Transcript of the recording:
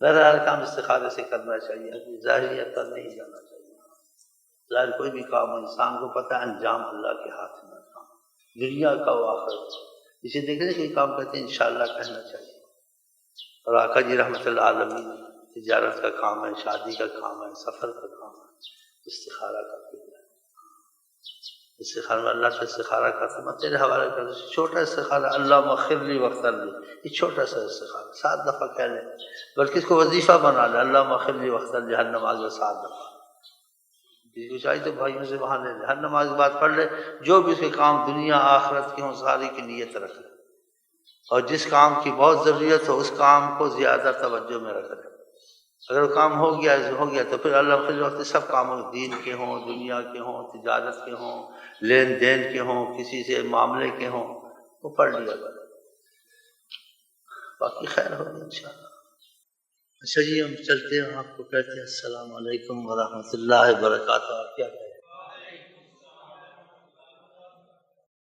بہرحال کام استخارے سے کرنا چاہیے، ظاہریت پر نہیں جانا چاہیے۔ ظاہر کوئی بھی کام ہو انسان کو پتہ ہے انجام اللہ کے ہاتھ میں کام، دنیا کا و آخرت کا۔ اسے دیکھنے کوئی کام کرتے ہیں انشاءاللہ کہنا چاہیے۔ اور آقا جی رحمۃ اللہ عالمین تجارت کا کام ہے، شادی کا کام ہے، سفر کا کام ہے، استخارہ کرتے ہیں۔ استخارہ میں اللہ سے استخارہ کرتا میں تیرے حوالے کر دوں، چھوٹا استخارہ اللہم اغفر لی واغفر لی، یہ چھوٹا سا استخارہ 7 دفعہ کہہ لیں، بلکہ اس کو وظیفہ بنا لیں، اللہم اغفر لی واغفر لی، ہر نماز میں 7 دفعہ۔ جس کو چاہیے تو بھائیوں سے وہاں لے لیں، ہر نماز کے بعد پڑھ لے، جو بھی اس کے کام دنیا آخرت کی ہوں ساری کی نیت رکھ لیں، اور جس کام کی بہت ضروریت ہو اس کام کو زیادہ توجہ میں رکھ لیں۔ اگر وہ کام ہو گیا تو پھر اللہ کے وقت سب کاموں دین کے ہوں، دنیا کے ہوں، تجارت کے ہوں، لین دین کے ہوں، کسی سے معاملے کے ہوں، وہ پڑھ لیا کریں، باقی خیر ہوگی انشاءاللہ۔ اچھا جی ہم چلتے ہیں، آپ کو کہتے ہیں السلام علیکم ورحمۃ اللہ وبرکاتہ۔ آپ کیا